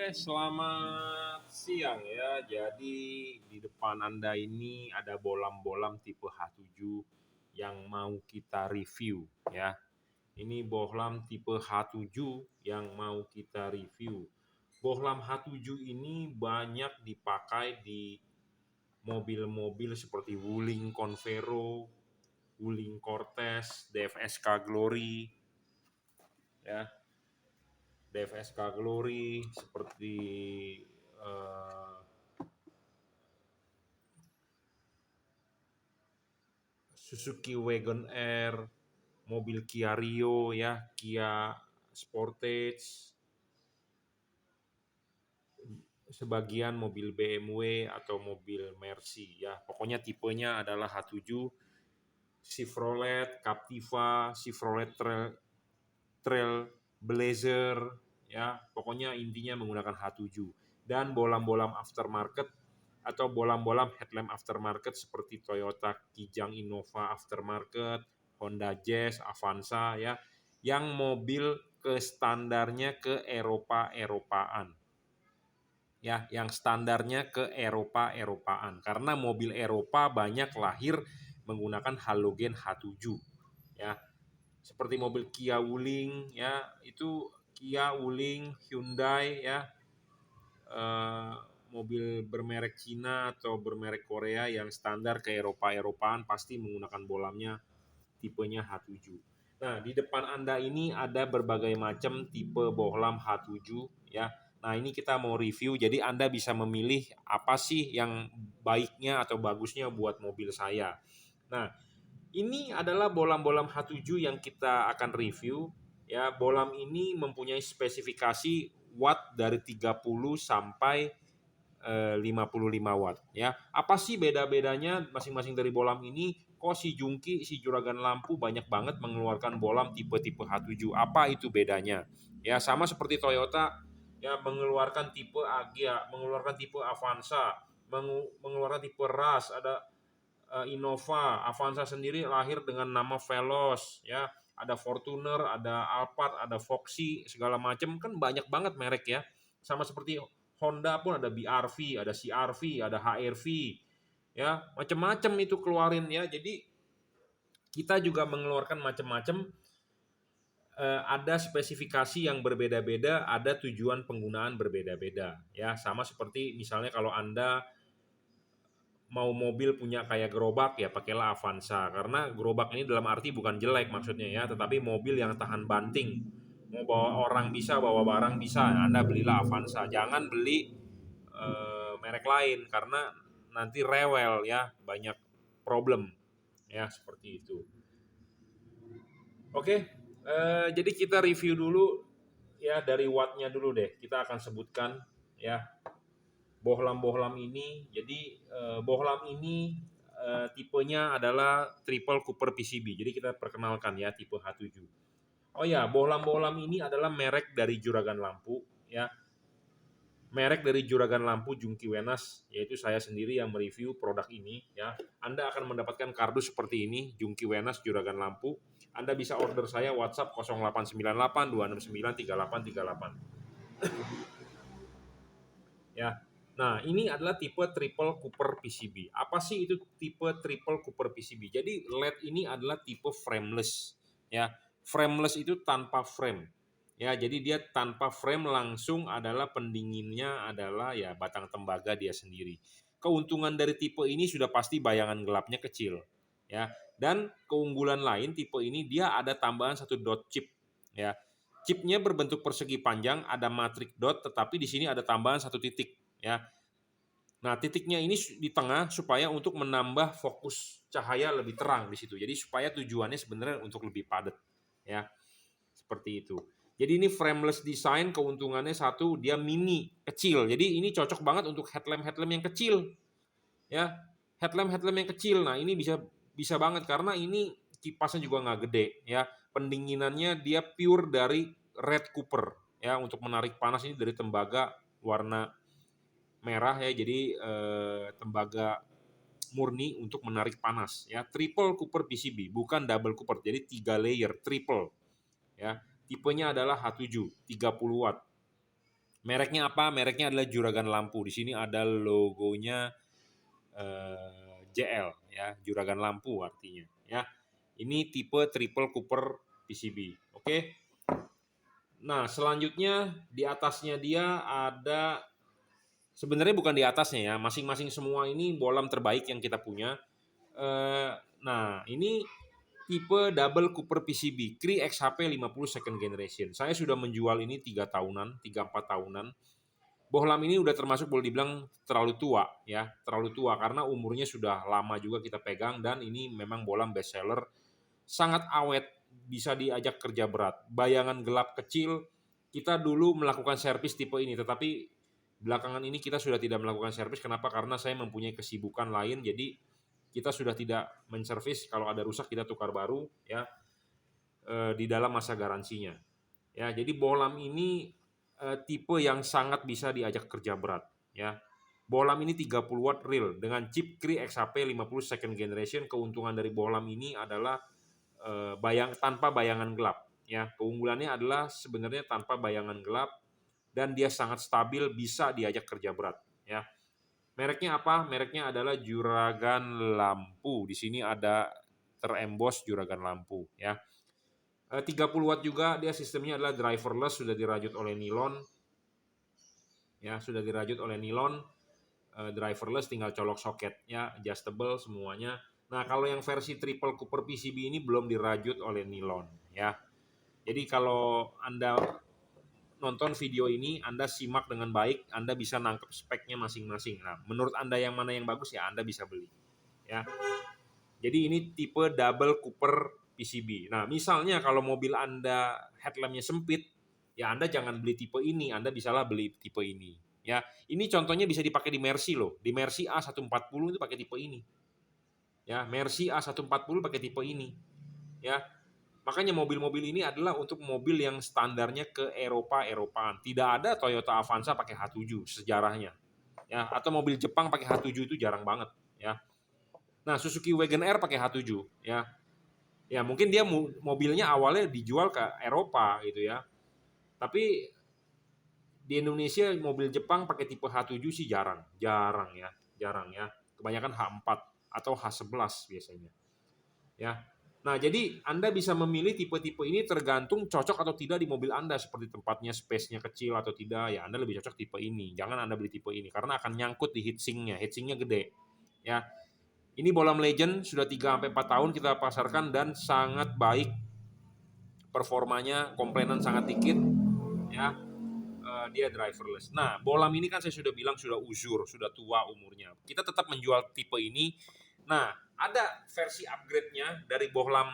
Selamat siang ya. Jadi di depan Anda ini ada bohlam-bohlam tipe H7 yang mau kita review ya. Ini bohlam tipe H7 yang mau kita review. Bohlam H7 ini banyak dipakai di mobil-mobil seperti Wuling Convero, Wuling Cortez, DFSK Glory ya. DFSK Glory seperti eh, Suzuki Wagon R, mobil Kia Rio ya, Kia Sportage, sebagian mobil BMW atau mobil Mercy ya. Pokoknya tipenya adalah H7, Chevrolet Captiva, Chevrolet Trailblazer ya. Pokoknya intinya menggunakan H7 dan bohlam-bohlam aftermarket atau bohlam-bohlam headlamp aftermarket seperti Toyota Kijang Innova aftermarket, Honda Jazz, Avanza ya, yang mobil ke standarnya ke Eropa-Eropaan. Ya, yang standarnya ke Eropa-Eropaan. Karena mobil Eropa banyak lahir menggunakan halogen H7 ya. Seperti mobil Kia Wuling ya, itu Kia Wuling, Hyundai ya, eh, mobil bermerek Cina atau bermerek Korea yang standar ke Eropa-Eropaan pasti menggunakan bohlamnya tipenya H7. Nah, di depan Anda ini ada berbagai macam tipe bohlam H7 ya. Nah, ini kita mau review, jadi Anda bisa memilih apa sih yang baiknya atau bagusnya buat mobil saya. Nah, ini adalah bohlam-bohlam H7 yang kita akan review. Ya, bohlam ini mempunyai spesifikasi watt dari 30 sampai 55 watt ya. Apa sih beda-bedanya masing-masing dari bohlam ini? Kok si Jungki, si juragan lampu banyak banget mengeluarkan bohlam tipe-tipe H7. Apa itu bedanya? Ya, sama seperti Toyota ya, mengeluarkan tipe Agya, mengeluarkan tipe Avanza, mengeluarkan tipe Rush, ada Innova. Avanza sendiri lahir dengan nama Veloz ya. Ada Fortuner, ada Alphard, ada Foxy, segala macam, kan banyak banget merek ya. Sama seperti Honda pun ada BR-V, ada CR-V, ada HR-V ya, macam-macam itu keluarin ya. Jadi kita juga mengeluarkan macam-macam, ada spesifikasi yang berbeda-beda, ada tujuan penggunaan berbeda-beda ya. Sama seperti misalnya kalau Anda mau mobil punya kayak gerobak ya pakailah Avanza, karena gerobak ini dalam arti bukan jelek maksudnya ya, tetapi mobil yang tahan banting, mau bawa orang bisa, bawa barang bisa, Anda belilah Avanza. Jangan beli merek lain karena nanti rewel ya, banyak problem ya, seperti itu. Oke, jadi kita review dulu ya, dari wattnya dulu deh, kita akan sebutkan ya bohlam-bohlam ini. Jadi bohlam ini tipenya adalah triple Cooper PCB. Jadi kita perkenalkan ya tipe H7. Oh ya, bohlam-bohlam ini adalah merek dari juragan lampu ya. Merek dari juragan lampu Jungki Wenas, yaitu saya sendiri yang mereview produk ini ya. Anda akan mendapatkan kardus seperti ini, Jungki Wenas juragan lampu. Anda bisa order saya WhatsApp 0898 269 3838. Ya. Nah, ini adalah tipe triple Cooper PCB. Apa sih itu tipe triple Cooper PCB? Jadi LED ini adalah tipe frameless ya. Frameless itu tanpa frame. Ya, jadi dia tanpa frame, langsung adalah pendinginnya adalah ya batang tembaga dia sendiri. Keuntungan dari tipe ini sudah pasti bayangan gelapnya kecil ya. Dan keunggulan lain tipe ini, dia ada tambahan satu dot chip ya. Chipnya berbentuk persegi panjang, ada matrix dot, tetapi di sini ada tambahan satu titik ya. Nah, titiknya ini di tengah supaya untuk menambah fokus cahaya lebih terang di situ. Jadi supaya tujuannya sebenarnya untuk lebih padat ya. Seperti itu. Jadi ini frameless design, keuntungannya satu, dia mini, kecil. Jadi ini cocok banget untuk headlamp yang kecil ya. Headlamp yang kecil. Nah, ini bisa bisa banget karena ini kipasnya juga nggak gede ya. Pendinginannya dia pure dari red cooper ya, untuk menarik panas ini dari tembaga warna merah ya. Jadi tembaga murni untuk menarik panas ya. Triple cooper PCB, bukan double cooper. Jadi 3 layer, triple ya. Tipenya adalah H7 30 watt. Mereknya apa? Mereknya adalah Juragan Lampu. Di sini ada logonya JL ya, Juragan Lampu artinya ya. Ini tipe triple Cooper PCB. Oke. Nah, selanjutnya di atasnya dia ada, sebenarnya bukan di atasnya ya, masing-masing semua ini bohlam terbaik yang kita punya. Nah, ini tipe double Cooper PCB Cree XHP 50 second generation. Saya sudah menjual ini 3 tahunan, 3-4 tahunan. Bohlam ini udah termasuk boleh dibilang terlalu tua ya, terlalu tua karena umurnya sudah lama juga kita pegang, dan ini memang bohlam best seller, sangat awet, bisa diajak kerja berat. Bayangan gelap kecil, kita dulu melakukan servis tipe ini, tetapi belakangan ini kita sudah tidak melakukan servis. Kenapa? Karena saya mempunyai kesibukan lain, jadi kita sudah tidak menservis. Kalau ada rusak kita tukar baru ya, di dalam masa garansinya. Ya, jadi bohlam ini tipe yang sangat bisa diajak kerja berat ya. Bohlam ini 30 watt real dengan chip Cree XHP 50 second generation. Keuntungan dari bohlam ini adalah tanpa bayangan gelap ya. Keunggulannya adalah sebenarnya tanpa bayangan gelap, dan dia sangat stabil, bisa diajak kerja berat ya. Mereknya apa? Mereknya adalah Juragan Lampu. Di sini ada terembos Juragan Lampu ya. 30 watt juga, dia sistemnya adalah driverless, sudah dirajut oleh nilon ya, sudah dirajut oleh nilon, driverless, tinggal colok soket ya, adjustable semuanya. Nah, kalau yang versi triple Cooper PCB ini belum dirajut oleh nilon ya. Jadi kalau Anda nonton video ini, Anda simak dengan baik, Anda bisa nangkep speknya masing-masing. Nah, menurut Anda yang mana yang bagus ya Anda bisa beli ya. Jadi ini tipe double Cooper PCB. Nah, misalnya kalau mobil Anda headlampnya sempit, ya Anda jangan beli tipe ini, Anda bisalah beli tipe ini. Ya, ini contohnya bisa dipakai di Mercy loh. Di Mercy A140 itu pakai tipe ini. Ya, Mercy A140 pakai tipe ini. Ya, makanya mobil-mobil ini adalah untuk mobil yang standarnya ke Eropa-Eropaan. Tidak ada Toyota Avanza pakai H7 sejarahnya. Ya, atau mobil Jepang pakai H7 itu jarang banget, ya. Nah, Suzuki Wagon R pakai H7 ya. Ya, mungkin dia mobilnya awalnya dijual ke Eropa gitu ya. Tapi di Indonesia mobil Jepang pakai tipe H7 sih jarang ya, jarang ya. Kebanyakan H4 atau H11 biasanya. Ya. Nah, jadi Anda bisa memilih tipe-tipe ini tergantung cocok atau tidak di mobil Anda, seperti tempatnya, space-nya kecil atau tidak. Ya, Anda lebih cocok tipe ini. Jangan Anda beli tipe ini karena akan nyangkut di heatsink-nya. Heatsink-nya gede. Ya. Ini bohlam legend, sudah 3-4 tahun kita pasarkan dan sangat baik. Performanya, komplainan sangat dikit. Ya. Dia driverless. Nah, bohlam ini kan saya sudah bilang sudah uzur, sudah tua umurnya. Kita tetap menjual tipe ini. Nah, ada versi upgrade-nya dari bohlam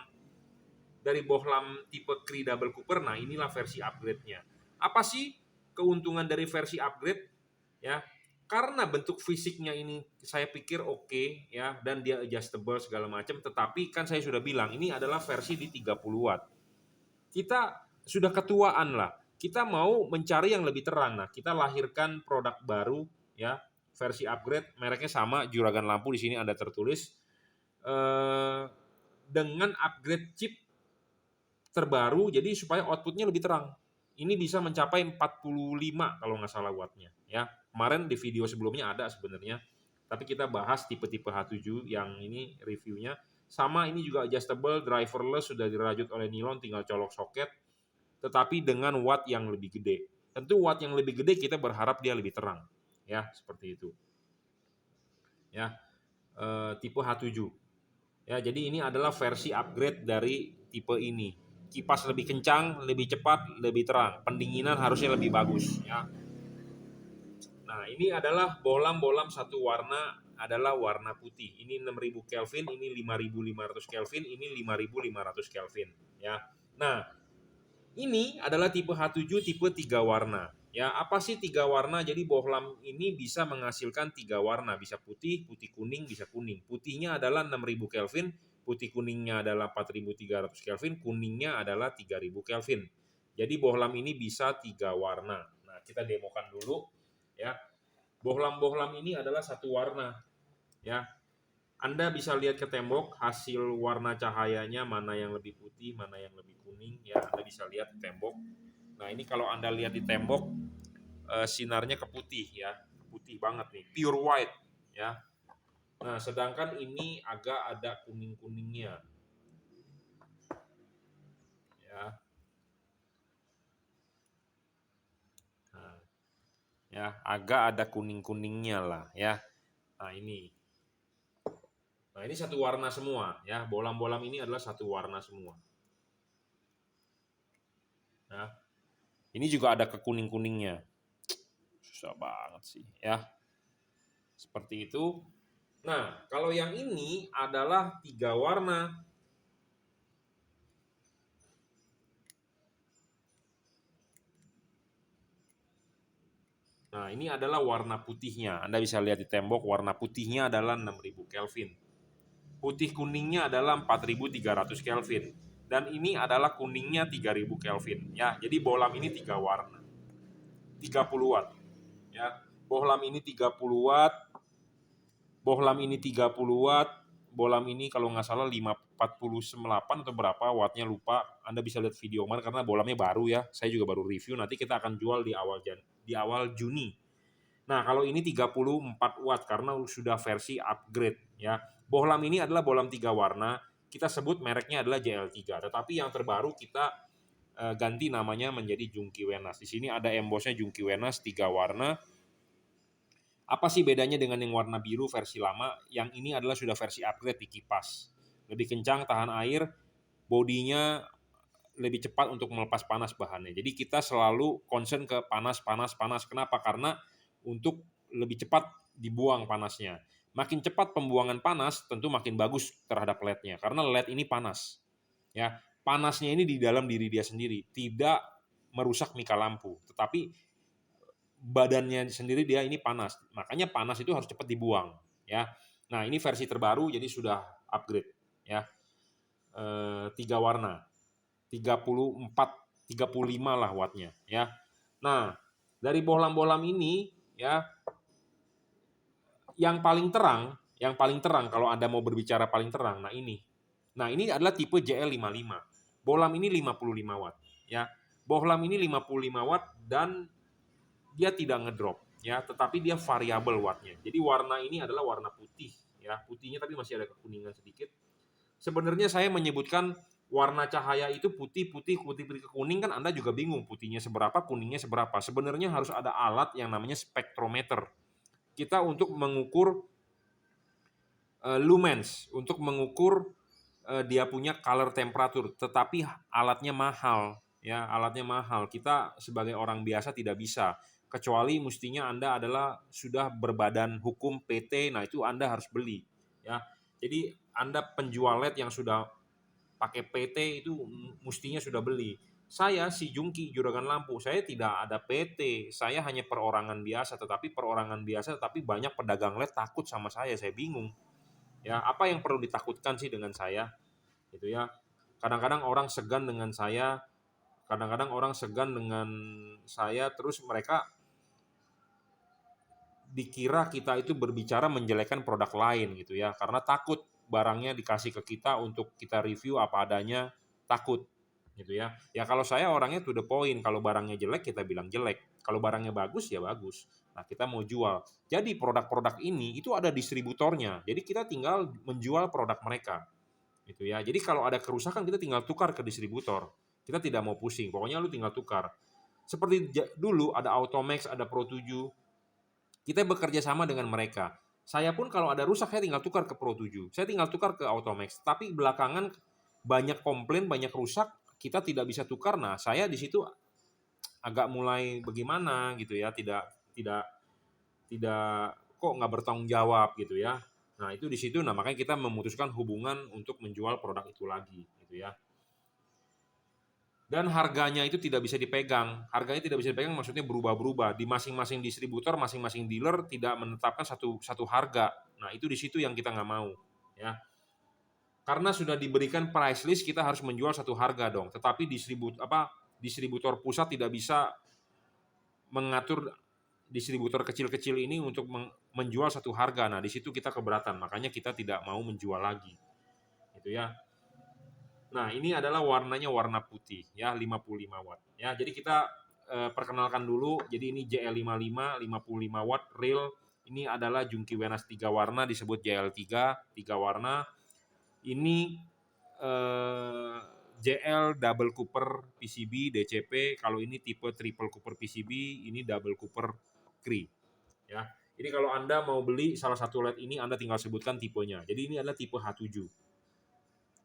tipe Cree Double Cooper. Nah, inilah versi upgrade-nya. Apa sih keuntungan dari versi upgrade? Ya, karena bentuk fisiknya ini saya pikir oke ya, dan dia adjustable segala macam. Tetapi kan saya sudah bilang ini adalah versi di 30 watt. Kita sudah ketuaan lah. Kita mau mencari yang lebih terang. Nah, kita lahirkan produk baru ya, versi upgrade, mereknya sama, Juragan Lampu, di sini ada tertulis dengan upgrade chip terbaru, jadi supaya outputnya lebih terang. Ini bisa mencapai 45 kalau nggak salah wattnya ya. Kemarin di video sebelumnya ada sebenarnya, tapi kita bahas tipe-tipe H7 yang ini reviewnya. Sama, ini juga adjustable, driverless, sudah dirajut oleh nilon, tinggal colok soket, tetapi dengan watt yang lebih gede. Tentu watt yang lebih gede kita berharap dia lebih terang ya, seperti itu ya. Tipe H7 ya. Jadi ini adalah versi upgrade dari tipe ini. Kipas lebih kencang, lebih cepat, lebih terang. Pendinginan harusnya lebih bagus ya. Nah, ini adalah bohlam satu warna, adalah warna putih. Ini 6000 Kelvin, ini 5500 Kelvin, ini 5500 Kelvin ya. Nah, ini adalah tipe H7 tipe 3 warna. Ya, apa sih 3 warna? Jadi bohlam ini bisa menghasilkan 3 warna, bisa putih, putih kuning, bisa kuning. Putihnya adalah 6000 Kelvin, putih kuningnya adalah 4300 Kelvin, kuningnya adalah 3000 Kelvin. Jadi bohlam ini bisa 3 warna. Nah, kita demokan dulu ya. Bohlam-bohlam ini adalah satu warna ya. Anda bisa lihat ke tembok hasil warna cahayanya, mana yang lebih putih, mana yang lebih kuning ya. Anda bisa lihat di tembok. Nah, ini kalau Anda lihat di tembok, sinarnya ke putih ya, putih banget nih, pure white ya. Nah, sedangkan ini agak ada kuning-kuningnya ya. Nah, ya, agak ada kuning-kuningnya lah ya. Nah, ini. Nah, ini satu warna semua ya. Bolam-bolam ini adalah satu warna semua. Nah, ini juga ada kekuning-kuningnya. Susah banget sih ya. Seperti itu. Nah, kalau yang ini adalah 3 warna. Nah, ini adalah warna putihnya. Anda bisa lihat di tembok, warna putihnya adalah 6000 Kelvin. Putih kuningnya adalah 4300 Kelvin. Dan ini adalah kuningnya 3000 Kelvin. Ya, jadi bohlam ini 3 warna. 30 watt. Ya, bohlam ini 30 watt. Bohlam ini 30 watt. Bohlam ini kalau nggak salah 548 atau berapa wattnya lupa. Anda bisa lihat video kemarin karena bohlamnya baru ya. Saya juga baru review. Nanti kita akan jual di awal Juni. Nah, kalau ini 34 watt karena sudah versi upgrade ya. Bohlam ini adalah bohlam 3 warna. Kita sebut mereknya adalah JL3. Tetapi yang terbaru kita ganti namanya menjadi Junkei Wenas. Di sini ada embossnya Junkei Wenas 3 warna. Apa sih bedanya dengan yang warna biru versi lama? Yang ini adalah sudah versi upgrade di kipas. Lebih kencang, tahan air, bodinya lebih cepat untuk melepas panas bahannya. Jadi kita selalu concern ke panas. Kenapa? Karena untuk lebih cepat dibuang panasnya. Makin cepat pembuangan panas, tentu makin bagus terhadap LED-nya. Karena LED ini panas. Ya, panasnya ini di dalam diri dia sendiri, tidak merusak mika lampu, tetapi badannya sendiri dia ini panas. Makanya panas itu harus cepat dibuang. Ya. Nah, ini versi terbaru, jadi sudah upgrade. Ya. 3 warna. 34, 35 lah wattnya. Ya. Nah, dari bohlam-bohlam ini, ya, yang paling terang kalau Anda mau berbicara paling terang, nah ini. Nah, ini adalah tipe JL55. Bohlam ini 55 watt, ya. Bohlam ini 55 watt dan dia tidak ngedrop, ya, tetapi dia variabel wattnya. Jadi warna ini adalah warna putih, ya. Putihnya tapi masih ada kekuningan sedikit. Sebenarnya saya menyebutkan warna cahaya itu putih ke kuning kan Anda juga bingung putihnya seberapa, kuningnya seberapa. Sebenarnya harus ada alat yang namanya spektrometer. Kita untuk mengukur lumens, untuk mengukur dia punya color temperature, tetapi alatnya mahal, ya, alatnya mahal. Kita sebagai orang biasa tidak bisa, kecuali mestinya Anda adalah sudah berbadan hukum PT, nah itu Anda harus beli, ya. Jadi Anda penjual LED yang sudah pakai PT itu mestinya sudah beli. Saya si Jungki Juragan Lampu, saya tidak ada PT, saya hanya perorangan biasa, tetapi banyak pedagang LED takut sama saya bingung. Ya, apa yang perlu ditakutkan sih dengan saya? Gitu ya. Kadang-kadang orang segan dengan saya, terus mereka dikira kita itu berbicara menjelekkan produk lain gitu ya, karena takut barangnya dikasih ke kita untuk kita review apa adanya, takut gitu ya. Ya kalau saya orangnya to the point, kalau barangnya jelek kita bilang jelek, kalau barangnya bagus ya bagus. Nah, kita mau jual. Jadi produk-produk ini itu ada distributornya. Jadi kita tinggal menjual produk mereka. Gitu ya. Jadi kalau ada kerusakan kita tinggal tukar ke distributor. Kita tidak mau pusing. Pokoknya lu tinggal tukar. Seperti dulu ada Automax, ada Pro7. Kita bekerja sama dengan mereka. Saya pun kalau ada rusak saya tinggal tukar ke Pro7. Saya tinggal tukar ke Automax. Tapi belakangan banyak komplain, banyak rusak, kita tidak bisa tukar. Nah, saya di situ agak mulai bagaimana gitu ya, tidak kok nggak bertanggung jawab gitu ya. Nah, itu di situ, nah makanya kita memutuskan hubungan untuk menjual produk itu lagi gitu ya. Dan harganya itu tidak bisa dipegang. Harganya tidak bisa dipegang maksudnya berubah-berubah. Di masing-masing distributor, masing-masing dealer tidak menetapkan satu harga. Nah, itu di situ yang kita nggak mau ya. Karena sudah diberikan price list, kita harus menjual satu harga dong. Tetapi distributor pusat tidak bisa mengatur distributor kecil-kecil ini untuk menjual satu harga. Nah, di situ kita keberatan. Makanya kita tidak mau menjual lagi. Gitu ya. Nah, ini adalah warnanya warna putih ya, 55 watt. Ya, jadi kita perkenalkan dulu. Jadi ini JL55 55 watt real. Ini adalah Junkee Wenas 3 warna, disebut JL3 3 warna. Ini JL double cooper PCB DCP. Kalau ini tipe triple cooper PCB, ini double cooper Cree. Ya. Jadi kalau Anda mau beli salah satu LED ini, Anda tinggal sebutkan tipenya. Jadi ini adalah tipe H7.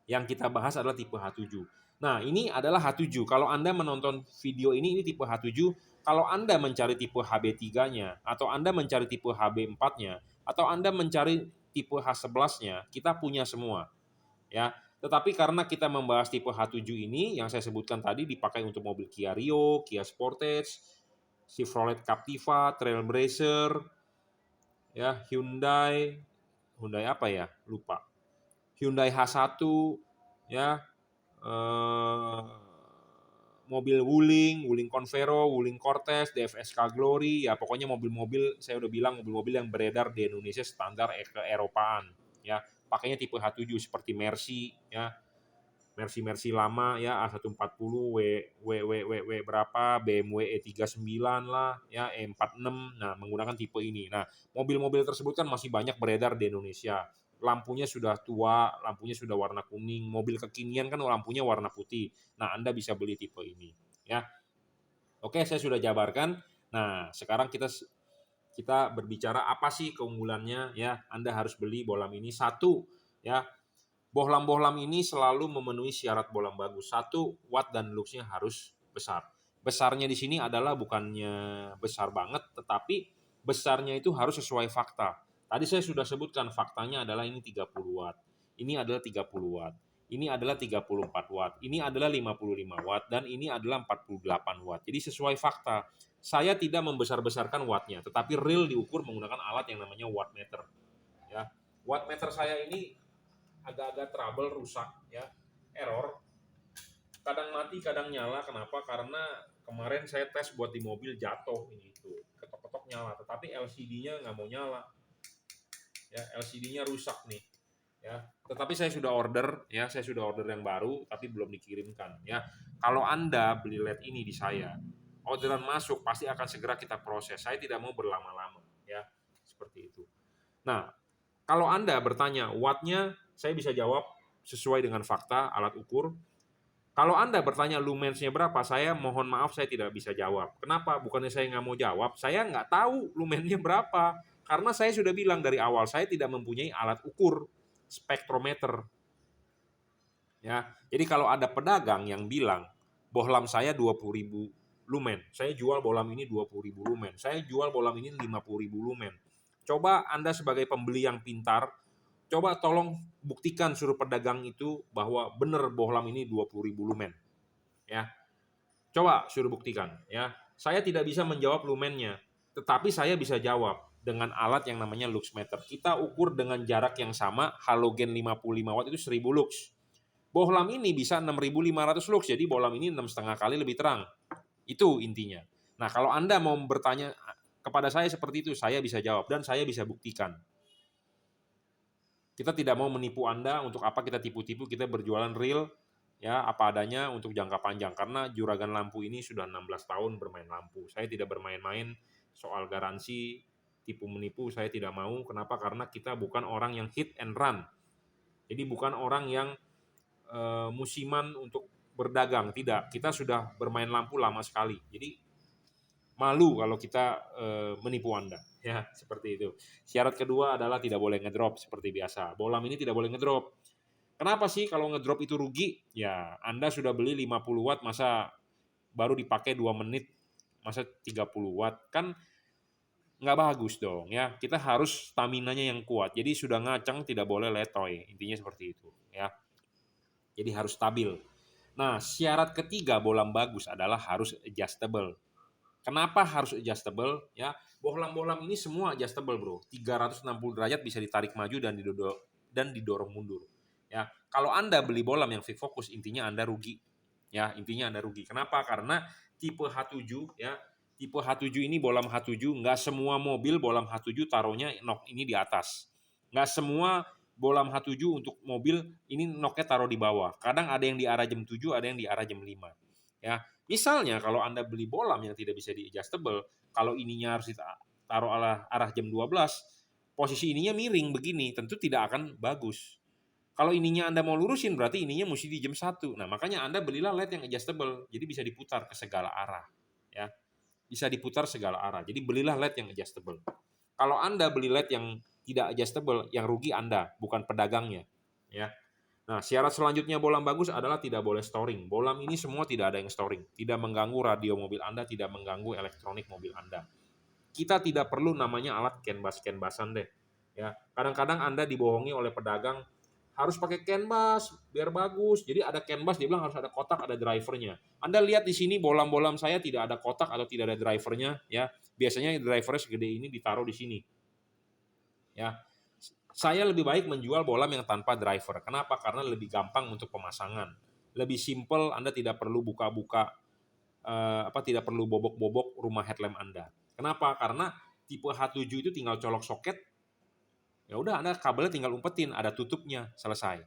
Yang kita bahas adalah tipe H7. Nah, ini adalah H7. Kalau Anda menonton video ini tipe H7. Kalau Anda mencari tipe HB3-nya, atau Anda mencari tipe HB4-nya, atau Anda mencari tipe H11-nya, kita punya semua. Ya, tetapi karena kita membahas tipe H7 ini, yang saya sebutkan tadi dipakai untuk mobil Kia Rio, Kia Sportage, Chevrolet Captiva, Trailblazer, ya, Hyundai apa ya? Lupa. Hyundai H1, ya, mobil Wuling Convero, Wuling Cortez, DFSK Glory, ya pokoknya mobil-mobil, saya udah bilang mobil-mobil yang beredar di Indonesia standar ke-Eropaan, ya. Pakainya tipe H7 seperti Mercy, ya. Mercy lama ya, A140, W berapa, BMW E39 lah, ya, E46, nah menggunakan tipe ini. Nah, mobil-mobil tersebut kan masih banyak beredar di Indonesia. Lampunya sudah tua, lampunya sudah warna kuning, mobil kekinian kan lampunya warna putih. Nah, Anda bisa beli tipe ini, ya. Oke, saya sudah jabarkan. Nah, sekarang kita berbicara apa sih keunggulannya, ya. Anda harus beli bohlam ini. Satu, ya, bohlam-bohlam ini selalu memenuhi syarat bohlam bagus. 1, watt dan luxnya harus besar. Besarnya di sini adalah bukannya besar banget, tetapi besarnya itu harus sesuai fakta. Tadi saya sudah sebutkan faktanya adalah ini 30 watt. Ini adalah 30 watt. Ini adalah 34 watt. Ini adalah 55 watt dan ini adalah 48 watt. Jadi sesuai fakta. Saya tidak membesar-besarkan wattnya, tetapi real diukur menggunakan alat yang namanya wattmeter. Ya, wattmeter saya ini agak-agak trouble, rusak, ya, error. Kadang mati, kadang nyala. Kenapa? Karena kemarin saya tes buat di mobil jatuh ini itu, ketok-ketok nyala, tetapi LCD-nya nggak mau nyala. Ya, LCD-nya rusak nih. Ya, tetapi saya sudah order, ya, saya sudah order yang baru, tapi belum dikirimkan. Ya, kalau Anda beli LED ini di saya, orderan masuk pasti akan segera kita proses. Saya tidak mau berlama-lama, ya, seperti itu. Nah, kalau Anda bertanya wattnya, saya bisa jawab sesuai dengan fakta alat ukur. Kalau Anda bertanya lumensnya berapa, saya mohon maaf saya tidak bisa jawab. Kenapa? Bukannya saya nggak mau jawab, saya nggak tahu lumennya berapa. Karena saya sudah bilang dari awal, saya tidak mempunyai alat ukur spektrometer. Ya, jadi kalau ada pedagang yang bilang bohlam saya 20.000 lumen, saya jual bohlam ini 20.000 lumen, saya jual bohlam ini 50.000 lumen. Coba Anda sebagai pembeli yang pintar, coba tolong buktikan suruh pedagang itu bahwa benar bohlam ini 20.000 lumen. Ya. Coba suruh buktikan, ya. Saya tidak bisa menjawab lumennya, tetapi saya bisa jawab dengan alat yang namanya luxmeter. Kita ukur dengan jarak yang sama, halogen 55 watt itu 1000 lux. Bohlam ini bisa 6.500 lux, jadi bohlam ini 6,5 kali lebih terang. Itu intinya. Nah, kalau Anda mau bertanya kepada saya seperti itu, saya bisa jawab dan saya bisa buktikan. Kita tidak mau menipu Anda, untuk apa kita tipu-tipu, kita berjualan real, ya, apa adanya untuk jangka panjang. Karena Juragan Lampu ini sudah 16 tahun bermain lampu. Saya tidak bermain-main soal garansi, tipu-menipu, saya tidak mau. Kenapa? Karena kita bukan orang yang hit and run. Jadi bukan orang yang musiman untuk berdagang, tidak. Kita sudah bermain lampu lama sekali. Jadi malu kalau kita menipu Anda, ya, seperti itu. Syarat kedua adalah tidak boleh ngedrop seperti biasa. Bohlam ini tidak boleh ngedrop. Kenapa sih kalau ngedrop itu rugi? Ya, Anda sudah beli 50 watt, masa baru dipakai 2 menit, masa 30 watt? Kan nggak bagus dong, ya. Kita harus stamina-nya yang kuat. Jadi sudah ngaceng, tidak boleh letoy. Intinya seperti itu, ya. Jadi harus stabil. Nah, syarat ketiga bohlam bagus adalah harus adjustable. Kenapa harus adjustable? Ya, bohlam-bohlam ini semua adjustable, bro. 360 derajat bisa ditarik maju dan didorong mundur. Ya, kalau Anda beli bohlam yang fix focus, intinya Anda rugi. Ya, intinya Anda rugi. Kenapa? Karena tipe H7, ya, tipe H7 ini bohlam H7, nggak semua mobil bohlam H7 taruhnya nok ini di atas. Nggak semua bohlam H7 untuk mobil ini noknya taruh di bawah. Kadang ada yang di arah jam 7, ada yang di arah jam 5. Ya, Misalnya kalau Anda beli bolam yang tidak bisa di-adjustable, kalau ininya harus ditaruh arah jam 12, posisi ininya miring begini, tentu tidak akan bagus. Kalau ininya Anda mau lurusin, berarti ininya mesti di jam 1. Nah, makanya Anda belilah LED yang adjustable, jadi bisa diputar ke segala arah. Ya, bisa diputar segala arah. Jadi belilah LED yang adjustable. Kalau Anda beli LED yang tidak adjustable, yang rugi Anda, bukan pedagangnya. Ya. Nah, syarat selanjutnya bolam bagus adalah tidak boleh storing. Bolam ini semua tidak ada yang storing. Tidak mengganggu radio mobil Anda, tidak mengganggu elektronik mobil Anda. Kita tidak perlu namanya alat canvas-canvasan deh. Ya, kadang-kadang Anda dibohongi oleh pedagang harus pakai canvas biar bagus. Jadi ada canvas, dia bilang harus ada kotak, ada drivernya. Anda lihat di sini bolam-bolam saya tidak ada kotak atau tidak ada drivernya, ya. Biasanya drivernya segede ini ditaruh di sini. Ya. Saya lebih baik menjual bolam yang tanpa driver. Kenapa? Karena lebih gampang untuk pemasangan. Lebih simple, Anda tidak perlu buka-buka tidak perlu bobok-bobok rumah headlamp Anda. Kenapa? Karena tipe H7 itu tinggal colok soket, ya udah Anda kabelnya tinggal umpetin, ada tutupnya, selesai.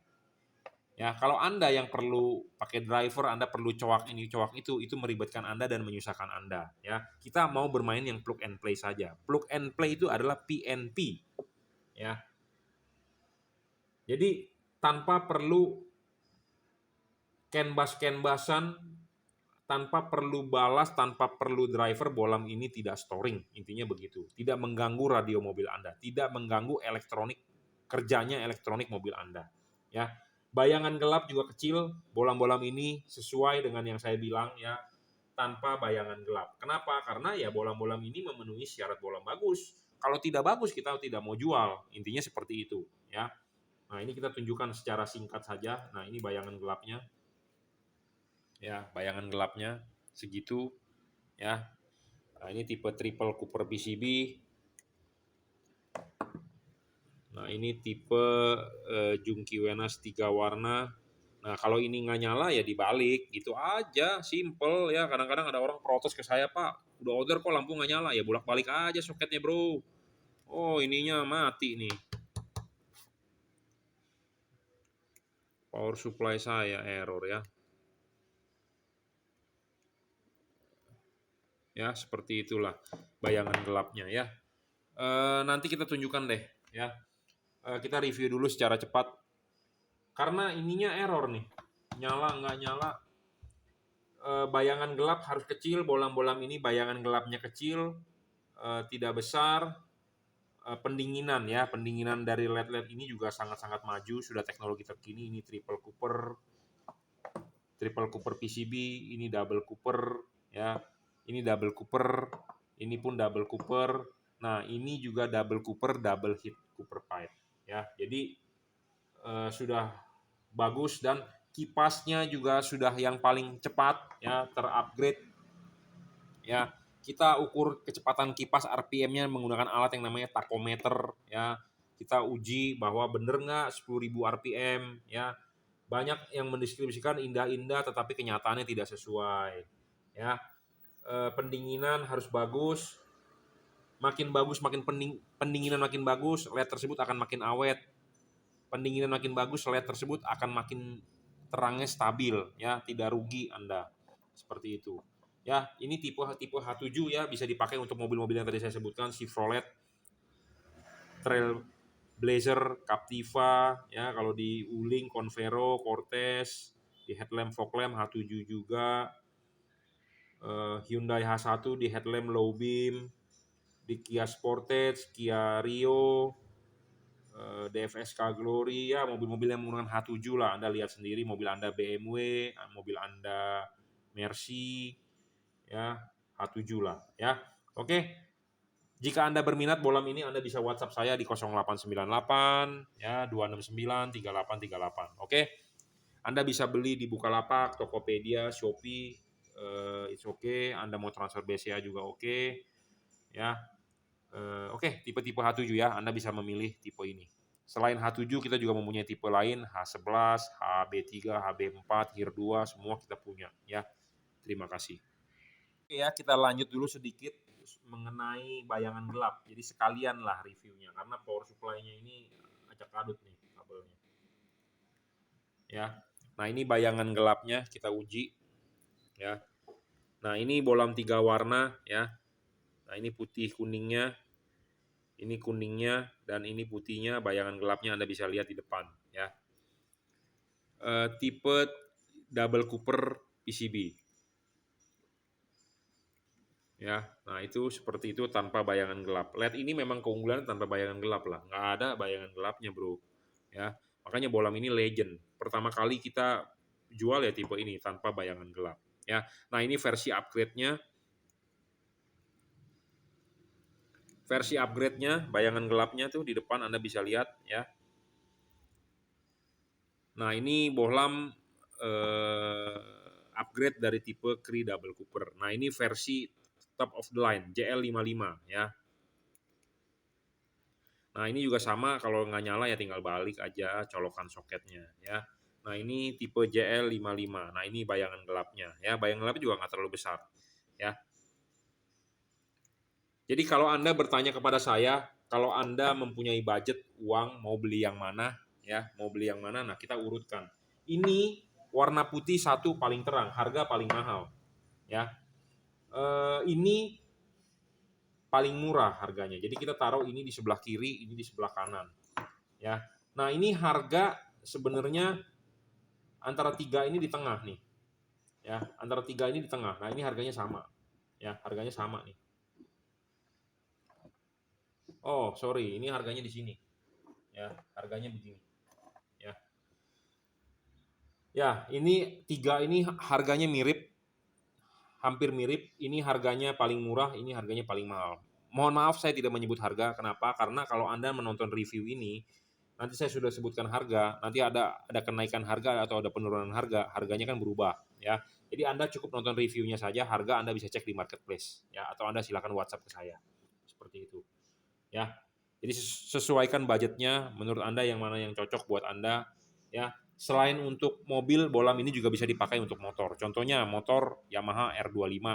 Ya, kalau Anda yang perlu pakai driver, Anda perlu coak ini, coak itu meribetkan Anda dan menyusahkan Anda. Ya, kita mau bermain yang plug and play saja. Plug and play itu adalah PNP. Ya, jadi tanpa perlu canvas-canvasan, tanpa perlu balas, tanpa perlu driver, bolam ini tidak storing. Intinya begitu. Tidak mengganggu radio mobil Anda, tidak mengganggu elektronik, kerjanya elektronik mobil Anda. Ya, bayangan gelap juga kecil. Bolam-bolam ini sesuai dengan yang saya bilang, ya, tanpa bayangan gelap. Kenapa? Karena ya bolam-bolam ini memenuhi syarat bolam bagus. Kalau tidak bagus kita tidak mau jual. Intinya seperti itu, ya. Nah, ini kita tunjukkan secara singkat saja. Nah, ini bayangan gelapnya. Ya, bayangan gelapnya segitu, ya. Nah, ini tipe triple Cooper PCB. Nah, ini tipe Junkey Wenas 3 warna. Nah, kalau ini nggak nyala ya dibalik, gitu aja, simple ya. Kadang-kadang ada orang protes ke saya, Pak, udah order kok lampu nggak nyala, ya bolak-balik aja soketnya, bro. Oh, ininya mati nih. Power supply saya error ya. Ya, seperti itulah bayangan gelapnya ya. Nanti kita tunjukkan deh ya. Kita review dulu secara cepat. Karena ininya error nih. Nyala nggak nyala. Bayangan gelap harus kecil, bolam-bolam ini bayangan gelapnya kecil, tidak besar. Pendinginan ya, pendinginan dari LED-LED ini juga sangat-sangat maju, sudah teknologi terkini. Ini triple Cooper PCB, ini double Cooper ya. Ini double Cooper, ini pun double Cooper. Nah, ini juga double Cooper, double heat Cooper pipe ya. Jadi sudah bagus dan kipasnya juga sudah yang paling cepat ya, terupgrade ya. Kita ukur kecepatan kipas RPM-nya menggunakan alat yang namanya tachometer ya. Kita uji bahwa bener nggak 10.000 RPM ya. Banyak yang mendeskripsikan indah-indah tetapi kenyataannya tidak sesuai ya. Pendinginan harus bagus, makin bagus makin pendinginan makin bagus, LED tersebut akan makin awet. Pendinginan makin bagus, LED tersebut akan makin terangnya stabil ya, tidak rugi Anda. Seperti itu. Ya, ini tipe H7 ya, bisa dipakai untuk mobil-mobil yang tadi saya sebutkan, Chevrolet Trailblazer, Captiva ya, kalau di Wuling, Convero, Cortez, di headlamp fog lamp H7 juga. Hyundai H1 di headlamp low beam, di Kia Sportage, Kia Rio, DFSK Glory ya, mobil-mobil yang menggunakan H7 lah. Anda lihat sendiri, mobil Anda BMW, mobil Anda Mercy ya, H7 lah ya. Oke. Jika Anda berminat bolam ini, Anda bisa WhatsApp saya di 0898 ya 269 3838. Oke. Anda bisa beli di Bukalapak, Tokopedia, Shopee, it's okay. Anda mau transfer BCA juga oke. Ya. Oke, tipe-tipe H7 ya, Anda bisa memilih tipe ini. Selain H7 kita juga mempunyai tipe lain, H11, HB3, HB4, HIR2, semua kita punya ya. Terima kasih. Oke ya, kita lanjut dulu sedikit mengenai bayangan gelap. Jadi sekalian lah reviewnya karena power supply-nya ini acak adut nih kabelnya. Ya. Nah, ini bayangan gelapnya kita uji ya. Nah, ini bolam 3 warna ya. Nah, ini putih kuningnya, ini kuningnya, dan ini putihnya, bayangan gelapnya Anda bisa lihat di depan ya. Tipe double cooper PCB. Ya, nah itu seperti itu tanpa bayangan gelap. LED ini memang keunggulan tanpa bayangan gelap lah, nggak ada bayangan gelapnya bro. Ya, makanya bolam ini legend. Pertama kali kita jual ya tipe ini tanpa bayangan gelap. Ya, nah ini versi upgrade-nya. Versi upgrade-nya, bayangan gelapnya tuh di depan Anda bisa lihat ya. Nah ini bohlam upgrade dari tipe Cree Double Cooper. Nah ini versi top of the line JL55 ya. Nah ini juga sama, kalau nggak nyala ya tinggal balik aja colokan soketnya ya. Nah ini tipe JL55. Nah ini bayangan gelapnya ya. Bayangan gelapnya juga nggak terlalu besar ya. Jadi kalau Anda bertanya kepada saya, kalau Anda mempunyai budget uang mau beli yang mana ya, mau beli yang mana, nah kita urutkan. Ini warna putih satu paling terang, harga paling mahal ya. Ini paling murah harganya. Jadi kita taruh ini di sebelah kiri, ini di sebelah kanan ya. Nah, ini harga sebenarnya antara tiga ini di tengah nih. Ya, antara tiga ini di tengah. Nah, ini harganya sama. Ya, harganya sama nih. Oh, sorry, ini harganya di sini. Ya, harganya begini. Ya. Ya, ini tiga ini harganya mirip, hampir mirip. Ini harganya paling murah, ini harganya paling mahal. Mohon maaf saya tidak menyebut harga. Kenapa? Karena kalau Anda menonton review ini, nanti saya sudah sebutkan harga, nanti ada kenaikan harga atau ada penurunan harga, harganya kan berubah ya. Jadi Anda cukup nonton reviewnya saja, harga Anda bisa cek di marketplace ya, atau Anda silakan WhatsApp ke saya. Seperti itu ya. Jadi sesuaikan budgetnya, menurut Anda yang mana yang cocok buat Anda ya. Selain untuk mobil, bolam ini juga bisa dipakai untuk motor. Contohnya motor Yamaha R25,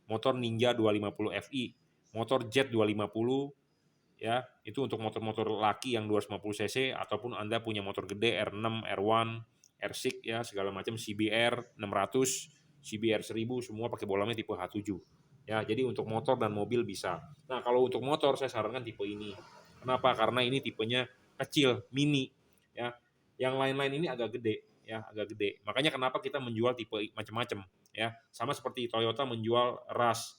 motor Ninja 250 Fi, motor Jet 250 ya, itu untuk motor-motor laki yang 250 cc, ataupun Anda punya motor gede R6, R1, R6 ya, segala macam, CBR 600, CBR 1000, semua pakai bolamnya tipe H7 ya. Jadi untuk motor dan mobil bisa. Nah, kalau untuk motor saya sarankan tipe ini. Kenapa? Karena ini tipenya kecil, mini ya. Yang lain-lain ini agak gede ya, agak gede. Makanya kenapa kita menjual tipe macam-macam ya. Sama seperti Toyota menjual Rush,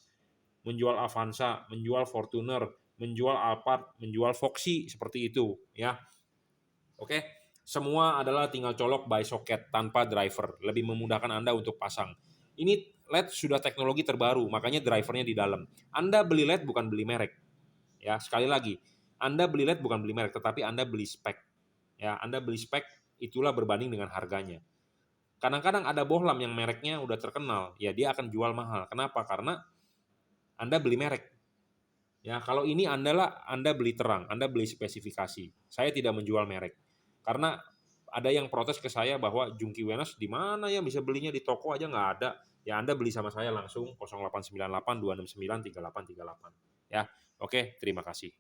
menjual Avanza, menjual Fortuner, menjual Alphard, menjual Foxy, seperti itu ya. Oke, semua adalah tinggal colok by socket tanpa driver, lebih memudahkan Anda untuk pasang. Ini LED sudah teknologi terbaru, makanya drivernya di dalam. Anda beli LED bukan beli merek. Ya, sekali lagi, Anda beli LED bukan beli merek, tetapi Anda beli spek. Ya, Anda beli spek, itulah berbanding dengan harganya. Kadang-kadang ada bohlam yang mereknya udah terkenal, ya dia akan jual mahal. Kenapa? Karena Anda beli merek. Ya, kalau ini Anda beli terang, Anda beli spesifikasi. Saya tidak menjual merek. Karena ada yang protes ke saya bahwa Jungki Wenas di mana ya bisa belinya, di toko aja nggak ada. Ya Anda beli sama saya langsung 0898 269 3838. Ya, oke, terima kasih.